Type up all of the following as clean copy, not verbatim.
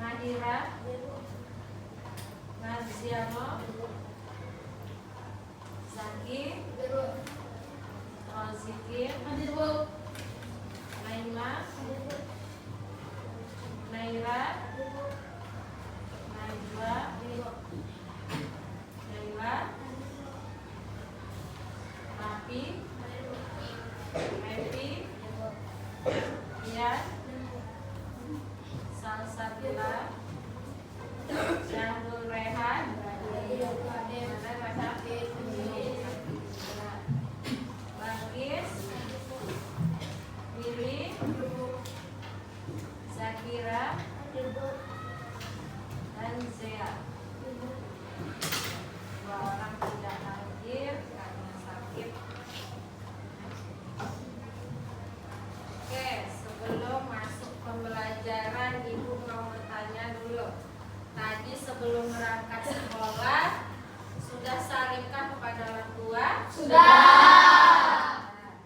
Mahira, Naziano, Zaki, Rozikin, Naima, Naira, Najwa, Naila, Rafi, Mevi, Ian, Salsabila, Syahrul Rehan, Bagis, Willy, Zakira, dan Zea. Dua orang tidak hadir karena sakit. Oke, sebelum masuk pembelajaran, Ibu mau bertanya dulu. Tadi sebelum berangkat sekolah sudah salimkah kepada orang tua? Sudah. Nah,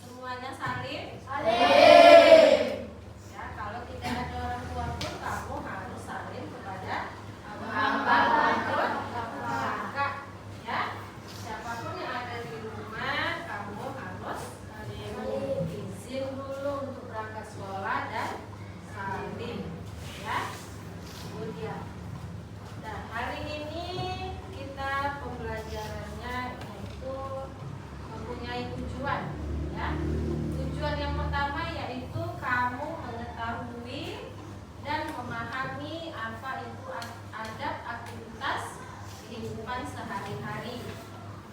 semuanya salim? Salim. Ya, kalau tidak ada orang tua pun kamu harus salim kepada Abang, maupun kakak. Ya, siapapun yang ada di rumah kamu harus izin dulu untuk berangkat sekolah dan salim. Ya, kemudian. Nah, hari ini kita pembelajarannya yaitu mempunyai tujuan. Ya, tujuan yang pertama yaitu kamu mengetahui dan memahami apa itu adab aktivitas kehidupan sehari-hari.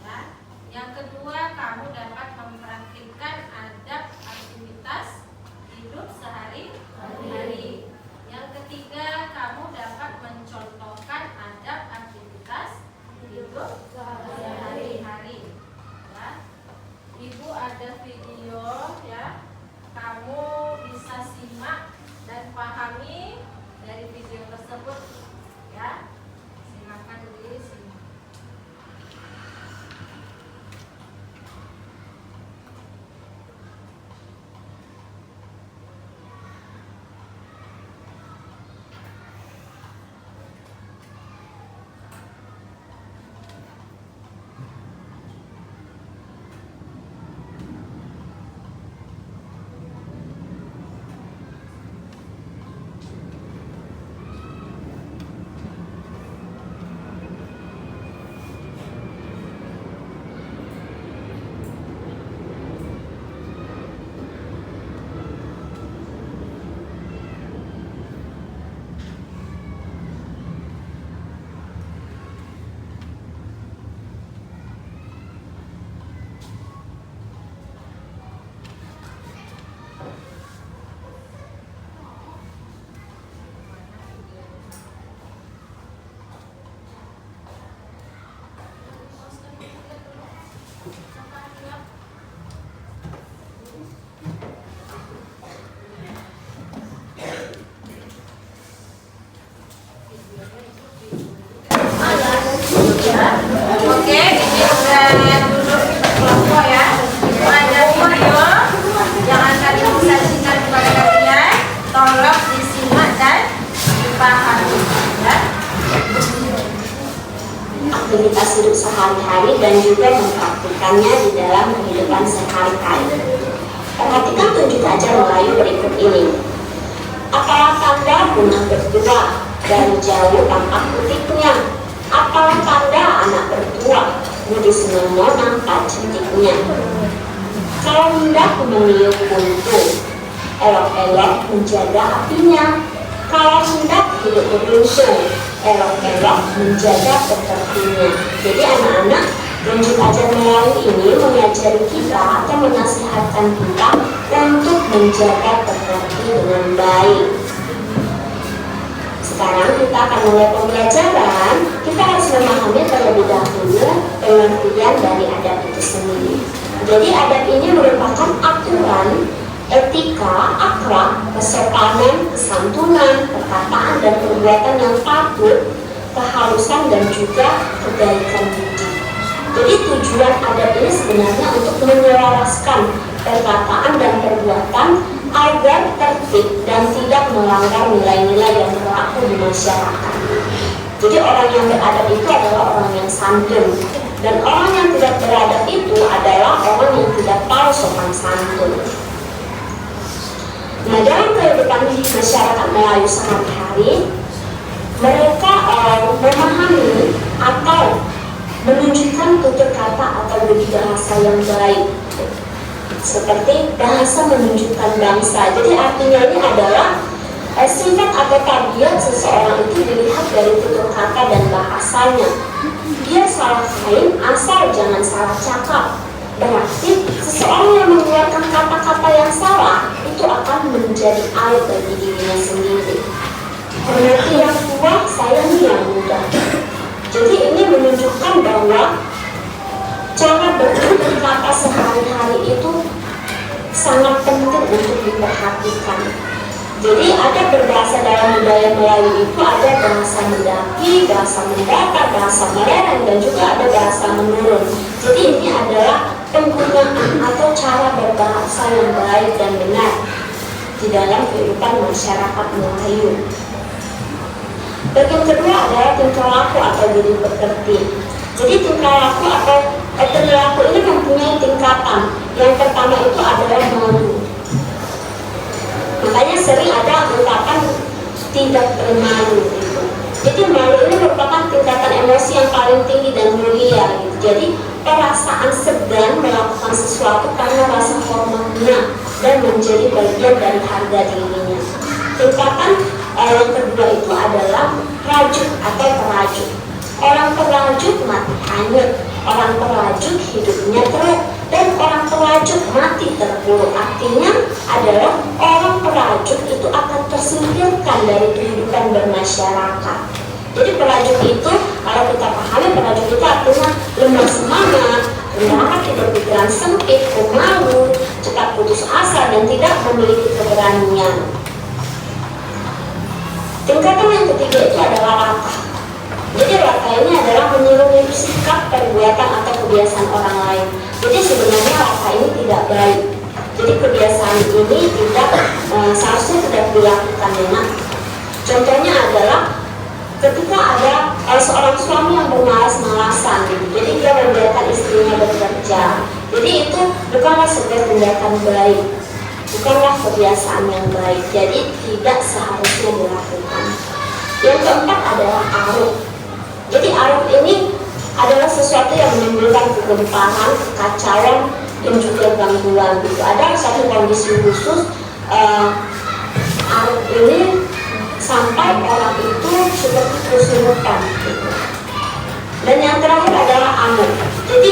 Ya, yang kedua kamu dapat mempraktikkan adab aktivitas hidup sehari-hari. Yang ketiga, kamu dapat mencontohkan adab aktivitas hidup sehari-hari. Ya. Ibu ada video, ya. Kamu bisa simak dan pahami dari video tersebut, ya. Silakan disimak. Oke, ini udah duduk kelompok ya. Ada video yang akan disajikan kepada kalian. Tolong disimak dan dipahami ya. Aktivitas hidup sehari-hari dan juga mempraktikannya di dalam kehidupan sehari-hari. Perhatikan tunjuk ajar Melayu berikut ini. Apalah tanda bunga berdua, dari jauh tampak putihnya. Apalah tanda anak bertua, budi senengnya nampak cantiknya. Kalau hendak meniup buntu, elok-elok menjaga apinya. Kalau hendak hidup beruntung, elok-elok menjaga petertinya. Jadi anak-anak, tunjuk ajar Melayu ini mengajari kita atau menasihatkan kita untuk menjaga peterti dengan baik. Sekarang kita akan mulai pembelajaran. Kita harus memahami terlebih dahulu pengertian dari adab itu sendiri. Jadi adab ini merupakan aturan, etika, akhlak, kesopanan, kesantunan, perkataan dan perbuatan yang patut, kehalusan dan juga kebaikan budi. Jadi tujuan adab ini sebenarnya untuk menyelaraskan perkataan dan perbuatan agar tertib dan tidak melanggar nilai-nilai yang berlaku di masyarakat. Jadi orang yang beradab itu adalah orang yang santun, dan orang yang tidak beradab itu adalah orang yang tidak tahu sopan santun. Nah, dalam kehidupan masyarakat Melayu sehari-hari, mereka memahami atau menunjukkan tutur kata atau budi bahasa yang baik, seperti bahasa menunjukkan bangsa. Jadi artinya ini adalah sifat atau tabiat seseorang itu dilihat dari tutur kata dan bahasanya. Dia salah kain asal jangan salah cakap. Berarti seseorang yang mengeluarkan kata-kata yang salah itu akan menjadi aib bagi dirinya sendiri. Hormati yang tua, sayangi yang muda. Jadi ini menunjukkan bahwa cara bertutur kata sehari-hari itu sangat penting untuk diperhatikan. Jadi ada berbahasa dalam budaya Melayu itu ada bahasa mendaki, bahasa mendata, bahasa melereng, dan juga ada bahasa menurun. Jadi ini adalah penggunaan atau cara berbahasa yang baik dan benar di dalam kehidupan masyarakat Melayu. Bagian kedua adalah tingkah laku atau budi pekerti. Jadi tingkah laku atau perilaku ini mempunyai tingkatan. Yang pertama itu adalah malu. Makanya sering ada ungkapan tidak bermalu gitu. Jadi malu ini merupakan tingkatan emosi yang paling tinggi dan mulia gitu. Jadi perasaan segan melakukan sesuatu karena rasa hormatnya dan menjadi bagian dari harga dirinya. Tingkatan yang kedua itu adalah rajuk atau perajuk. Orang perajuk mati hanyut, orang perajuk hidupnya teruk, dan orang perajuk mati terpuruk. Artinya adalah orang perajuk itu akan tersingkirkan dari kehidupan bermasyarakat. Jadi perajuk itu, kalau kita pahami, perajuk itu artinya lemah semangat, rendah hati, berpikiran sempit, pemalu, cepat putus asa, dan tidak memiliki keberanian. Tingkatan yang ketiga itu adalah latah. Jadi latah ini adalah meniru sikap, perbuatan, atau kebiasaan orang lain. Jadi sebenarnya latah ini tidak baik. Jadi kebiasaan ini seharusnya tidak dilakukan dengan. Contohnya adalah ketika ada seorang suami yang bermalas-malasan, gitu. Jadi dia membiarkan istrinya bekerja. Jadi itu bukanlah sebuah tindakan baik, bukanlah kebiasaan yang baik. Jadi tidak seharusnya dilakukan. Yang keempat adalah aruf. Jadi aruf ini adalah sesuatu yang menimbulkan kegemparan, kekacauan, dan juga gangguan. Gitu. Ada satu kondisi khusus aruf ini sampai orang itu seperti kesurupan. Gitu. Dan yang terakhir adalah amuk. Jadi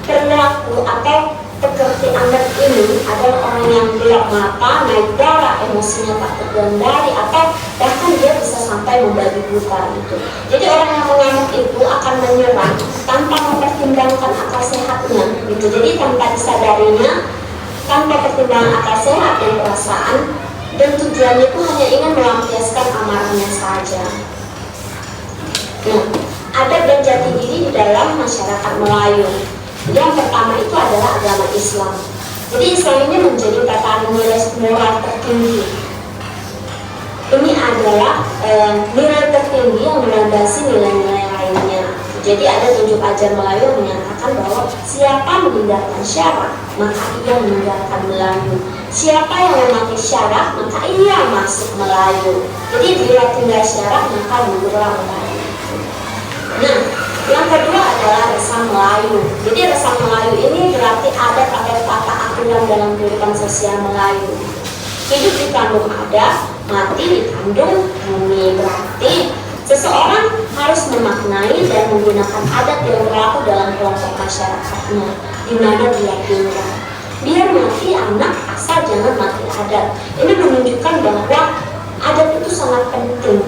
perilaku atau pekerti anak ini adalah orang yang gelap mata, naik darah, emosinya tak terkendali, atau bahkan dia bisa sampai membagi buta gitu. Jadi orang yang mengamuk itu akan menyerang tanpa mempertimbangkan akal sehatnya gitu. Jadi tanpa disadarinya, tanpa pertimbangan akal sehat dan perasaan, dan tujuannya itu hanya ingin melampiaskan amarahnya saja. Nah, adab dan jati diri di dalam masyarakat Melayu. Yang pertama itu adalah agama Islam. Jadi Islam ini menjadi tatanan nilai moral tertinggi. Ini adalah nilai tertinggi yang melandasi nilai-nilai lainnya. Jadi ada tunjuk ajar Melayu yang menyatakan bahwa siapa meninggalkan syarak, maka ia meninggalkan Melayu. Siapa yang memakai syarak, maka ia masuk Melayu. Jadi bila tinggal syarak, maka gugurlah Melayu. Nah, yang kedua adalah resah Melayu. Jadi resah Melayu ini berarti adat atau tata aturan dalam kehidupan sosial Melayu. Hidup di kandung adat, mati di kandung bumi. Berarti seseorang harus memaknai dan menggunakan adat yang berlaku dalam kelompok masyarakatnya di mana dia tinggal. Biar mati anak asal jangan mati adat. Ini menunjukkan bahwa adat itu sangat penting.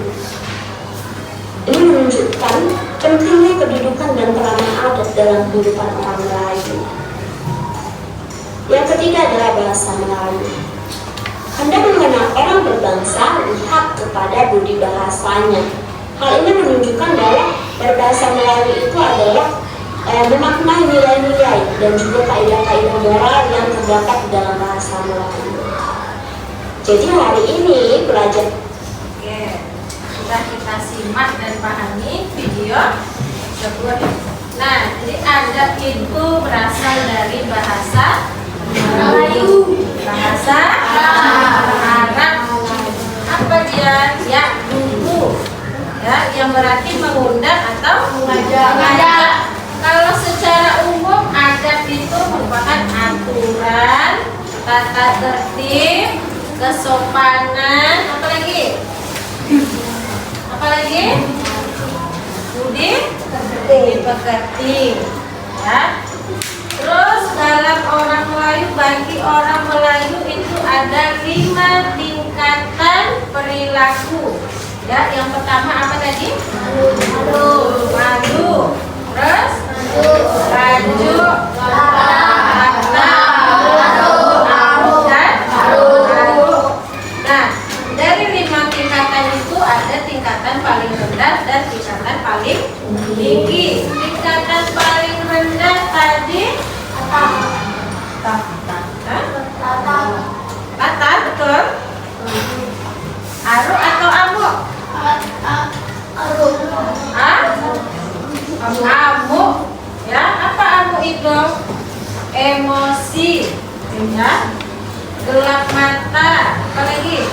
Ini menunjukkan pentingnya kedudukan dan peranan adat dalam kehidupan orang Melayu. Yang ketiga adalah bahasa Melayu. Hendak mengenal orang berbangsa, lihat kepada budi bahasanya. Hal ini menunjukkan bahwa berbahasa Melayu itu adalah memaknai nilai-nilai dan juga kaidah-kaidah moral yang terdapat di dalam bahasa Melayu. Jadi hari ini belajar. Oke, sudah kita simak dan pahami video tersebut. Nah, jadi adab itu berasal dari bahasa Melayu, bahasa Arab. Apa dia? Ya, dulu. Ya, yang berarti mengundang atau mengajak. Kalau secara umum adab itu merupakan aturan, tata tertib, kesopanan, apa lagi? Apa lagi? Budi pekerti. Ya. Terus dalam orang Melayu, bagi orang Melayu itu ada 5 tingkatan perilaku. Ya, yang pertama apa tadi? Malu. Terus lanjut Nah, dari 5 tingkatan itu ada tingkatan paling rendah dan tingkatan paling tinggi. Tingkatan paling rendah tadi Tata, betul? Aru atau amuk? Amuk. Ya, apa amuk itu? Emosi. Ya. Gelap mata. Apa lagi?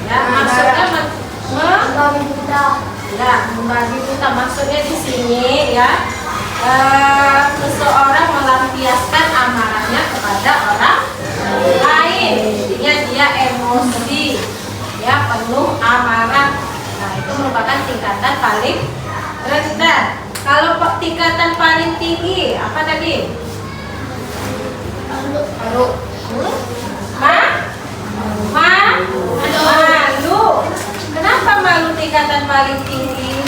Ya, maksudnya membagi buta. Maksudnya di sini ya, seseorang melampiaskan amarahnya kepada orang lain. Jadinya dia emosi, ya, penuh amarah. Nah, itu merupakan tingkatan paling rendah. Kalau tingkatan paling tinggi apa tadi? Malu. Malu. Kenapa malu tingkatan paling tinggi?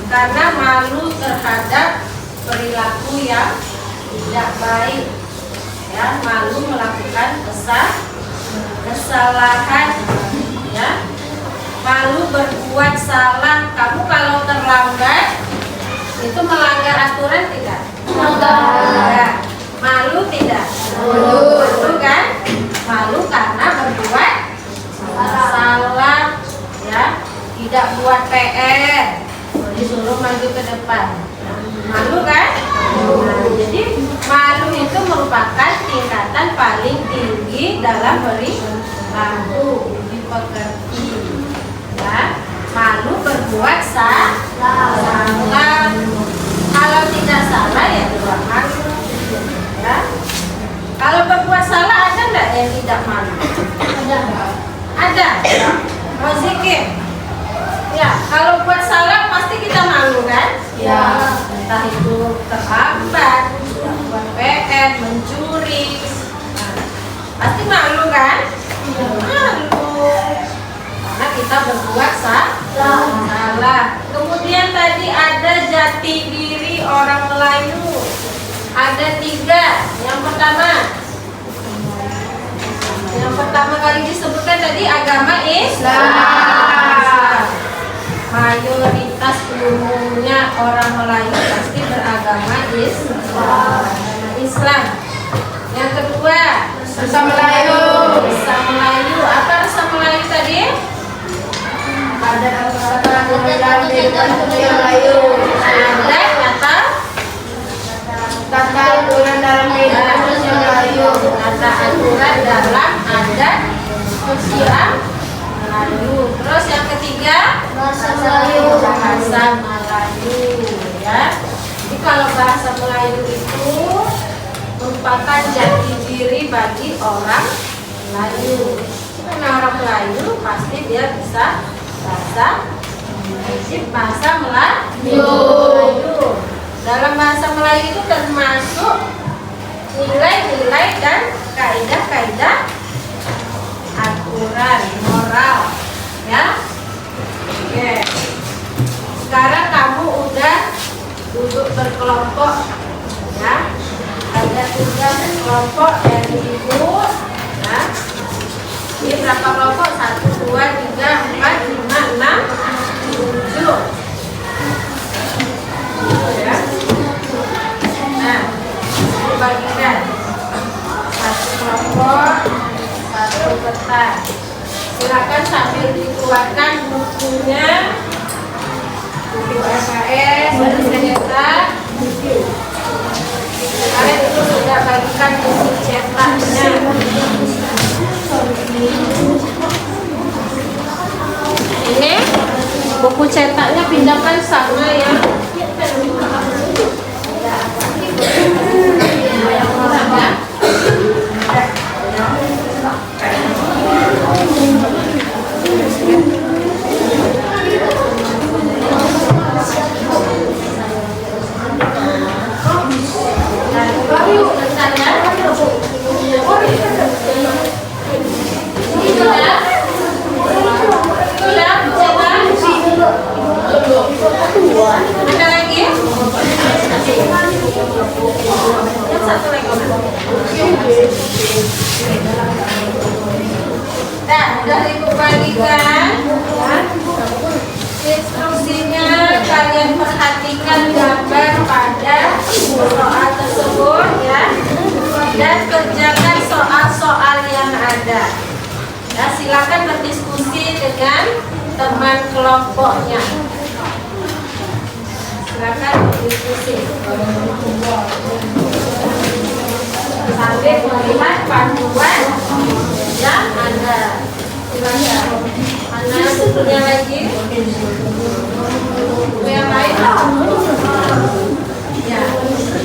Karena malu terhadap perilaku yang tidak baik. Ya, malu melakukan kesalahan. Ya, malu berbuat salah. Kamu kalau terlambat itu melanggar aturan tidak? Tidak. Malu tidak? Malu kan? Malu karena berbuat salah, ya, tidak buat PR, disuruh maju ke depan. Malu kan? Nah, jadi malu itu merupakan tingkatan paling tinggi dalam perilaku, dipekerti. Ya, malu berbuat salah. Kalau tidak salah ya tidak malu. Ya. Kalau berbuat salah ada nggak yang tidak malu? Ada. Mau zikir? Ya. Kalau buat salah pasti kita malu kan? Ya. Entah itu terlambat, buat PR, mencuri. Nah, pasti malu kan? Malu. Karena kita berbuat salah. Kemudian tadi ada jati diri orang Melayu. Ada 3. Yang pertama kali disebutkan tadi agama Islam. Mayoritas umumnya orang Melayu pasti beragama Islam. Yang kedua, Rasa Melayu. Apa rasa Melayu tadi? Ada aturan dalam kehidupan Melayu. Ada tata aturan dalam kehidupan sosial Melayu. Tata aturan dalam adat sosial Melayu. Terus yang ketiga, bahasa Melayu. Bahasa Melayu, ya. Jadi kalau bahasa Melayu itu merupakan jati diri bagi orang Melayu. Karena orang Melayu pasti dia bisa bahasa Melayu. Dalam bahasa Melayu itu termasuk nilai-nilai dan kaidah-kaidah aturan moral, ya. Oke. Sekarang kamu udah duduk berkelompok, ya. Ada 3 kelompok dari ibu, ya. Ini berapa kelompok? 1, 2, 3, 4, 5, 6, 7. Ya. Nah, dibagikan 1 kelompok, 1 peta. silakan sambil dikeluarkan bukunya, buku SKS, ternyata kalian itu sudah bagikan buku cetaknya. Ini buku cetaknya pindahkan sama ya. Ada lagi? Satu lagi. Nah, udah ibu bagikan. Instruksinya kalian perhatikan gambar pada soal tersebut ya, dan kerjakan soal-soal yang ada. Ya, silakan berdiskusi dengan teman kelompoknya. Silakan berdiskusi sambil melihat panduan yang ada. Mana bukunya lagi? Buku yang lain? Ya,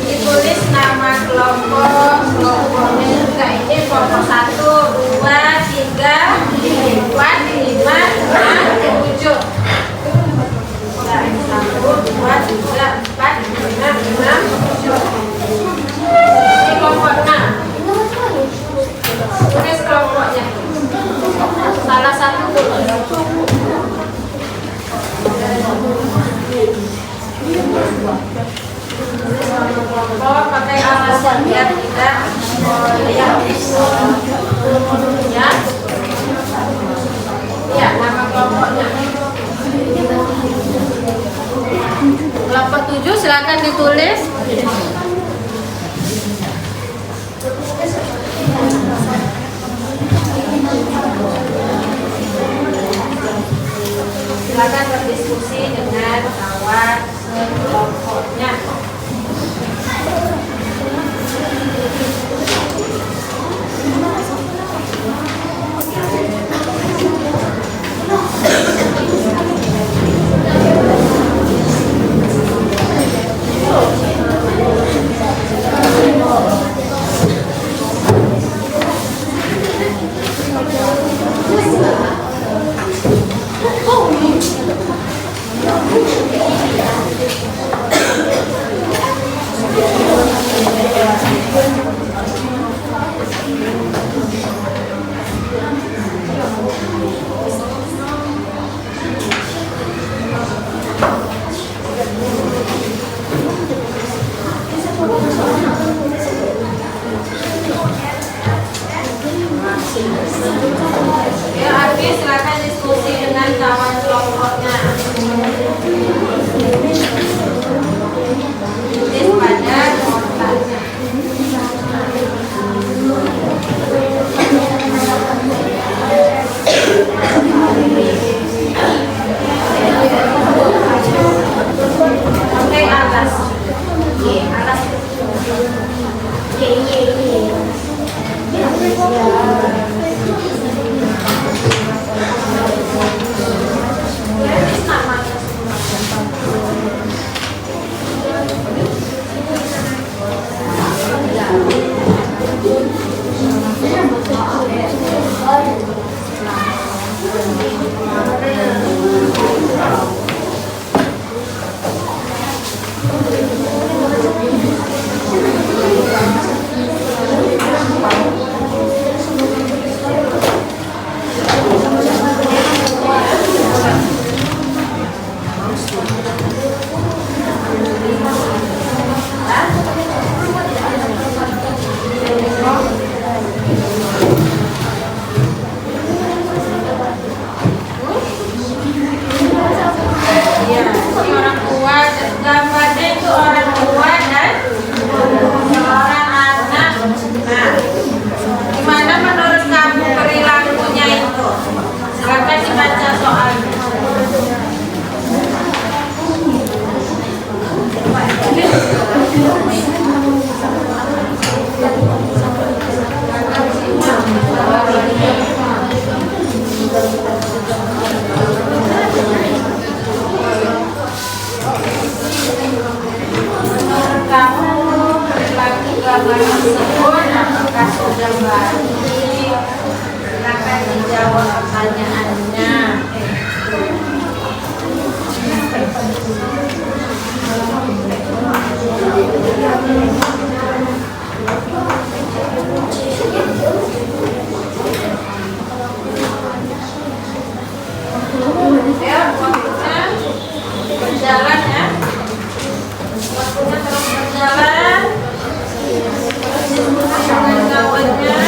ditulis nama kelompok, kelompoknya juga ini kelompok 1, 2, 3, 4, 5, 6, 7. 1, 2, 3, 4, 5, 6, 7. Ini kelompok 6. Tulis kelompoknya. Salah satu tulis. Kelompok pakai alasan biar tidak ya. Ya, nama kelompoknya. Kelompok 7 silakan ditulis. Silakan berdiskusi dengan kawan sekelompoknya. Ya, habis silakan diskusi dengan kawan kelompoknya. Tulis pada kotaknya. Oke, atas. Atas. berjalan ya. Waktunya terus berjalan. Dengan kawannya.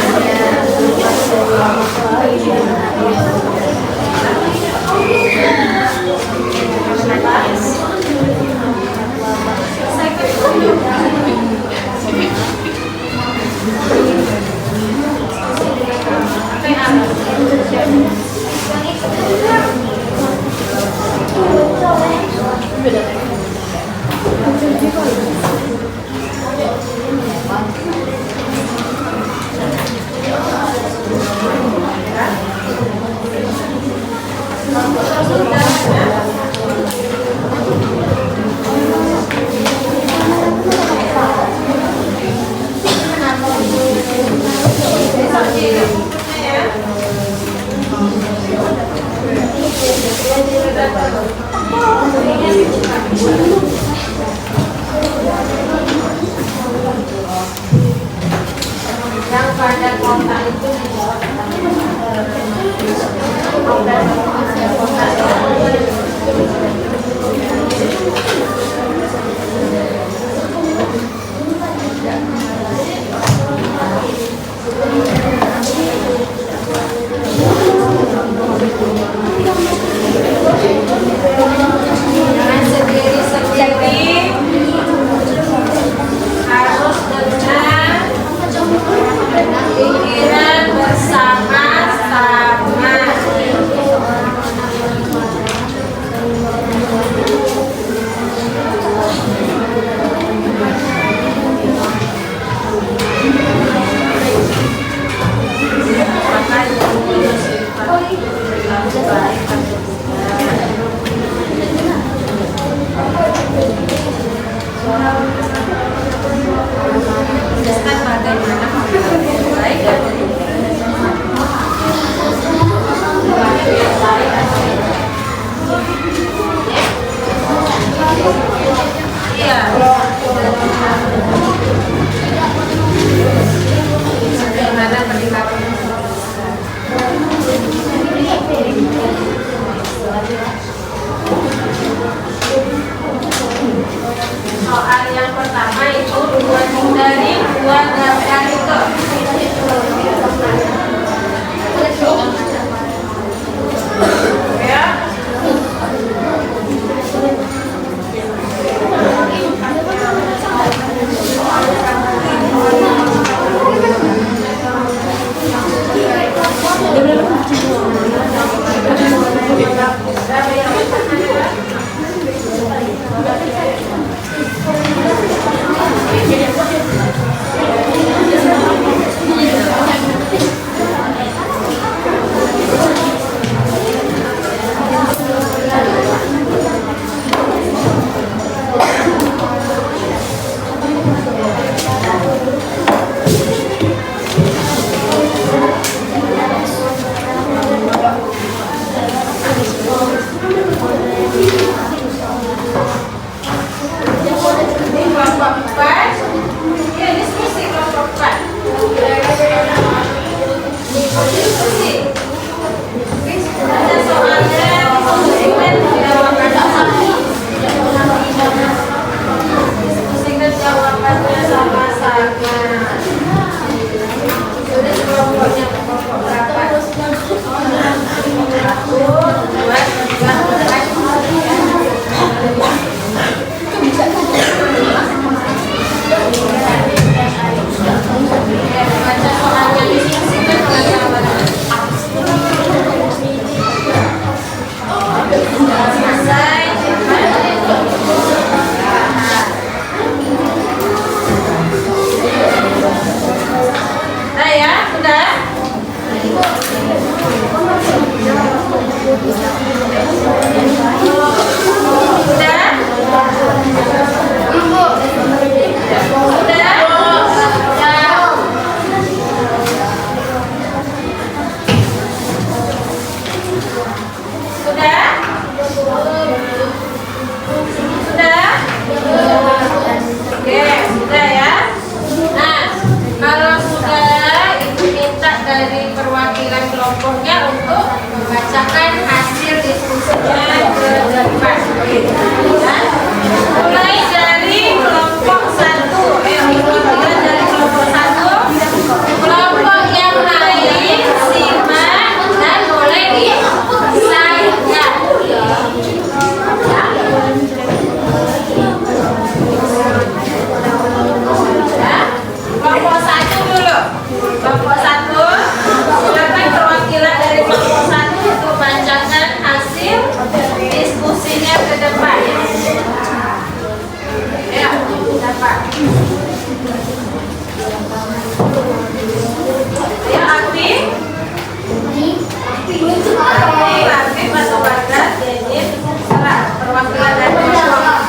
Yang pada kota itu sendiri-sendiri, harus dengan pikiran bersama-sama. Soal yang pertama itu dari dua daftar itu. Ya. kelompoknya untuk membacakan hasil diskusinya ke depan. perwakilan dari kelompok.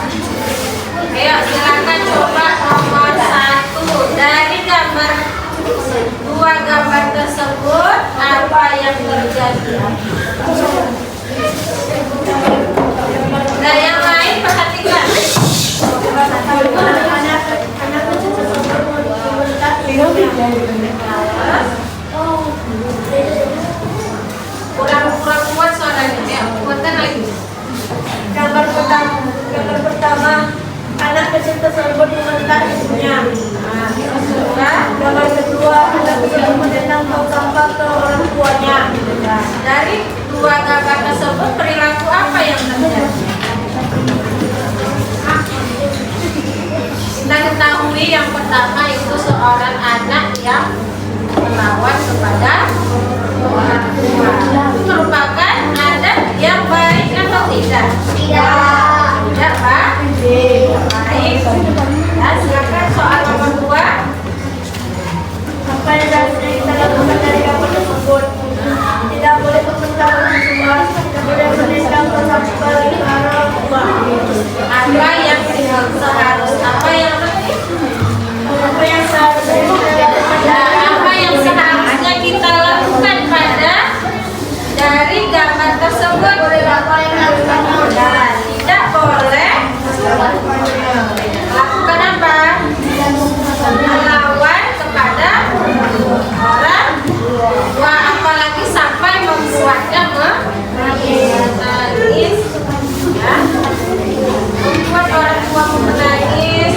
Ayo silakan coba nomor 1. Dari dua gambar tersebut apa yang terjadi? Nah, yang lain perhatikan. Kurang kuat suaranya. Ya, kuatkan lagi. Gambar pertama, anak kecil tersebut meminta ibunya. Gambar kedua, anak kecil menendang tong sampah ke orang tuanya. Dari dua gambar tersebut perilaku apa yang terjadi? Kita ketahui yang pertama itu seorang anak yang melawan kepada orang tua. Itu merupakan adat yang baik atau tidak? Tidak, Pak? Baik. Ya, silakan soal nomor 2. Apa yang seharusnya kita lakukan dari gambar tersebut? Tidak boleh meminta bantuan, tidak boleh menendang tong sampah ke orang tua. Apa yang seharusnya kita lakukan pada dari gambar tersebut? Dan tidak boleh lakukan apa? Melawan kepada orang tua, apalagi sampai membuatnya menangis, ya. Membuat orang tua menangis,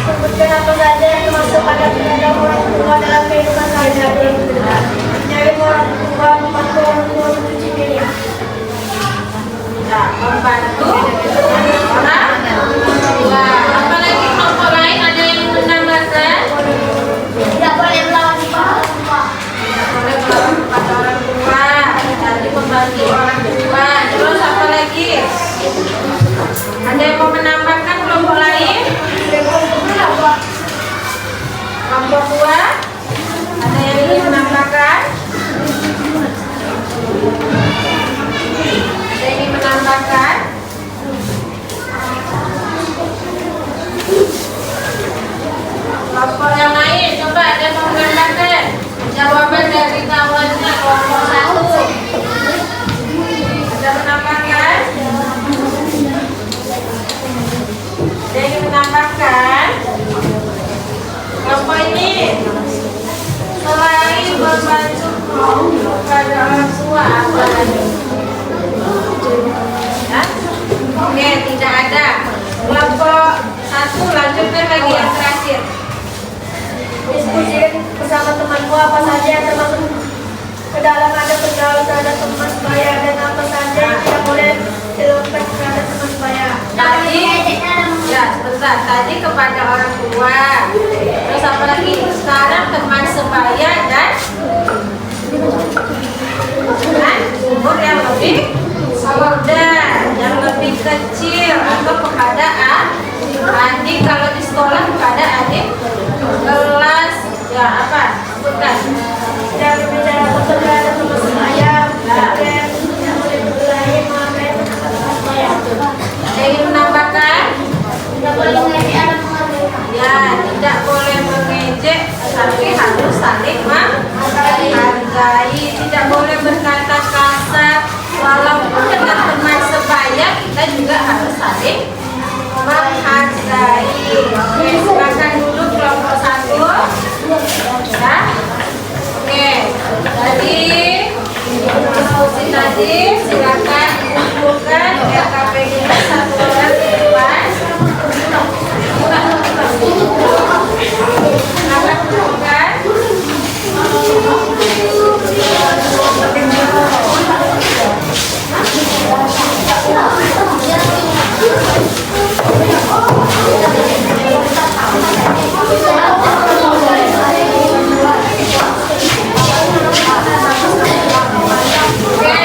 Sebutkan apa saja yang termasuk pada penendang orang tua dalam kehidupan sehari-hari. Menyayangi orang tua, membantu orang tua mencuci piring. Membantu orang tua. Apalagi kelompok lain ada yang menambahkan? Tidak boleh melawan kepada orang tua. Tidak boleh melawan kepada orang tua. Jadi membantu orang tua. Terus apa lagi? Ada yang mau menambahkan kelompok lain? Kelompok 2? Ada yang ingin menambahkan? Ada yang ingin menambahkan? Kelompok yang lain, coba ada yang mau menambahkan jawaban dari kawannya kelompok 1. Ada menambahkan? Ada yang ingin menambahkan? Kelompok ini selain membantu kepada orang tua apa lagi? Ya? Oke, tidak ada. Kelompok 1 lanjutkan lagi yang terakhir. Diskusi bersama temanmu apa saja yang termasuk ke dalam ada bergaul terhadap teman sebaya dan apa saja yang tidak boleh dilakukan terhadap teman sebaya. Tadi, ya sebentar. Tadi kepada orang tua. Terus apa lagi? Sekarang teman sebaya dan umur yang lebih muda, yang lebih kecil, atau kepada adik kalau di sekolah kepada adik kelas. Ya apa? Sebutkan. Tidak berbeda terhadap teman sebaya. Tidak boleh berkelahi memakai teman sebaya. Ada yang menambahkan? Tidak boleh mengejek anak mengambil. Ya, tidak boleh mengejek, tapi harus saling menghargai. Tidak boleh berkata kasar, walaupun dengan teman sebaya kita juga harus saling menghargai. Oke, silakan dulu kelompok 1. Ya. Oke, jadi diskusi tadi silakan kumpulkan LKPD-nya satu orang di depan. Silakan kumpulkan. Oke,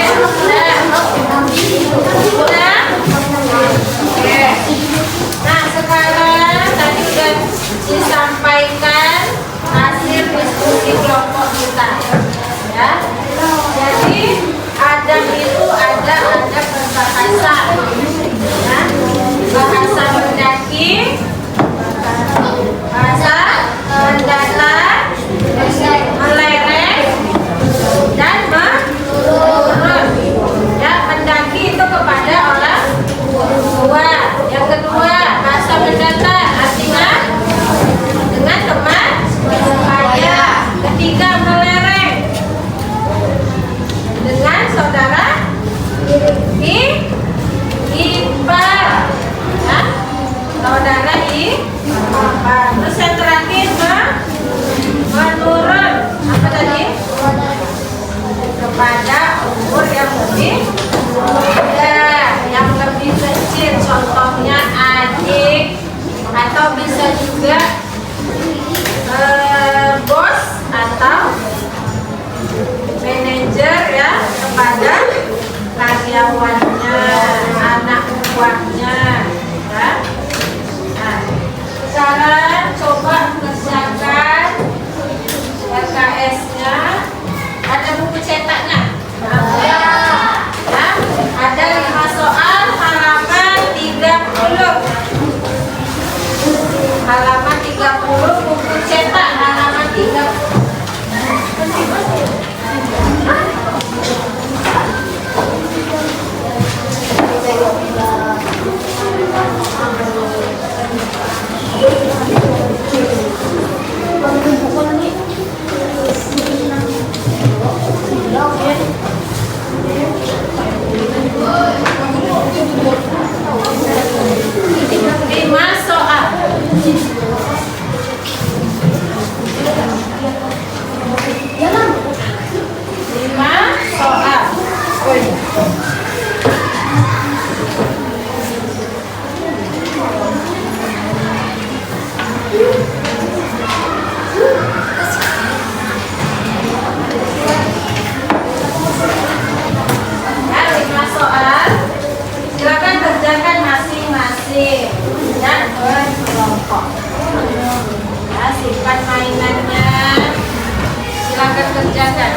kerjakan.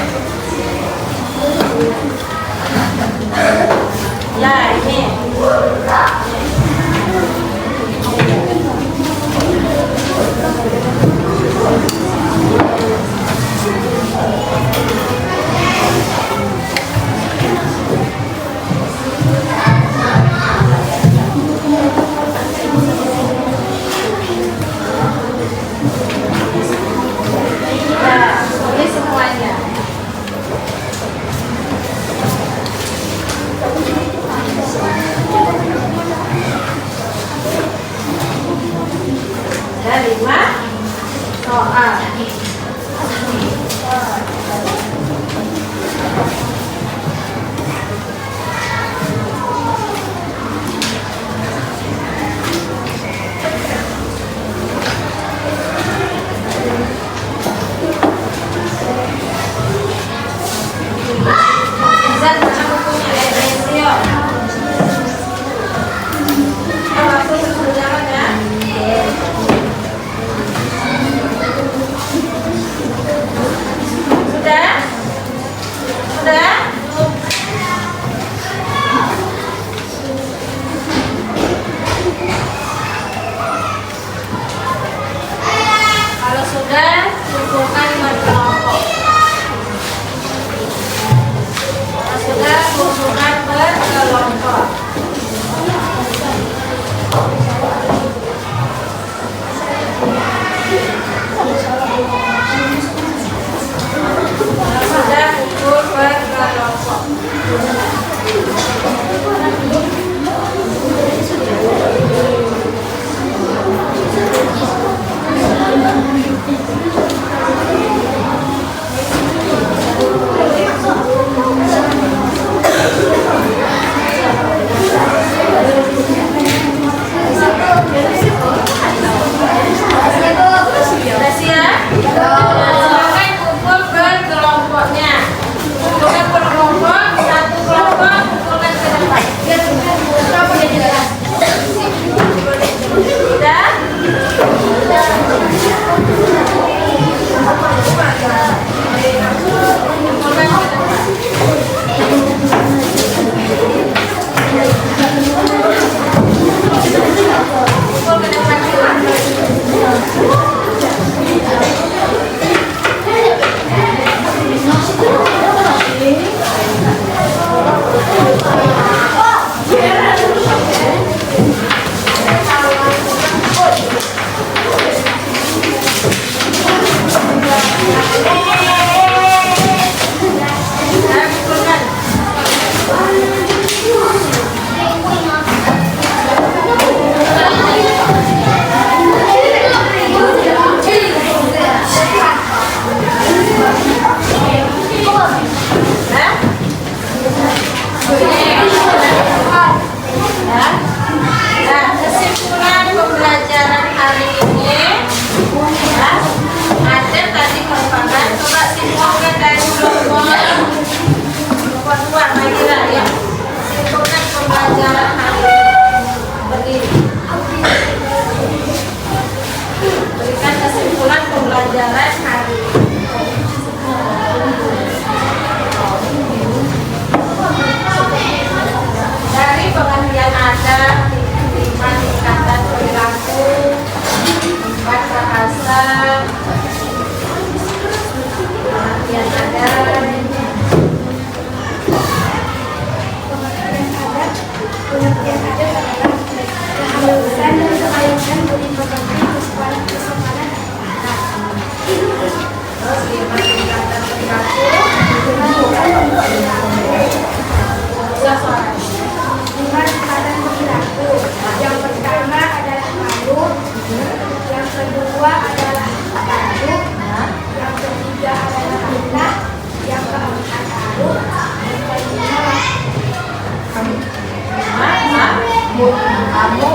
Ya, ini. Ini semuanya. Ada 5 soal. Izan, mana bukunya? Ezio. Waktu berjalan ya. Sudah? Sudah? Kalau sudah, kumpulkan 5 kelompok. Kalau sudah, kumpulkan per kelompok. Kalau sudah, kumpul per kelompok. Sudah siap? Silakan kumpul per kelompoknya. Kumpulkan per kelompok, satu kelompok kumpulkan ke depan. Sudah? Kumpulkan ke depan. Kumpul ke depan silakan. Nah, kesimpulan pembelajaran hari ini ya, ada tadi merupakan coba simpulkan dari kelompok 2 Maira ya. Simpulkan pembelajaran hari ini. Berdiri. Berikan kesimpulan pembelajaran hari ini. Dari pengertian adat, 5 tingkatan perilaku, 4 bahasa, pengertian adat, Pengertian adat adalah keharusan dan kepayungan budi pekerti kesopanan dan adat. terus 5 tingkatan perilaku, suara. 5 tingkatan perilaku. Yang pertama adalah malu, yang kedua adalah tanduk, yang ketiga adalah rendah, yang keempat haru, yang kelima Kamu.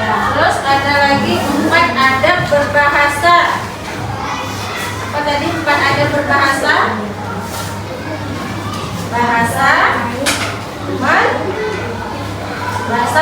Ya, terus ada lagi 4 adab berbahasa. Apa tadi 4 adab berbahasa? Bahasa bahasa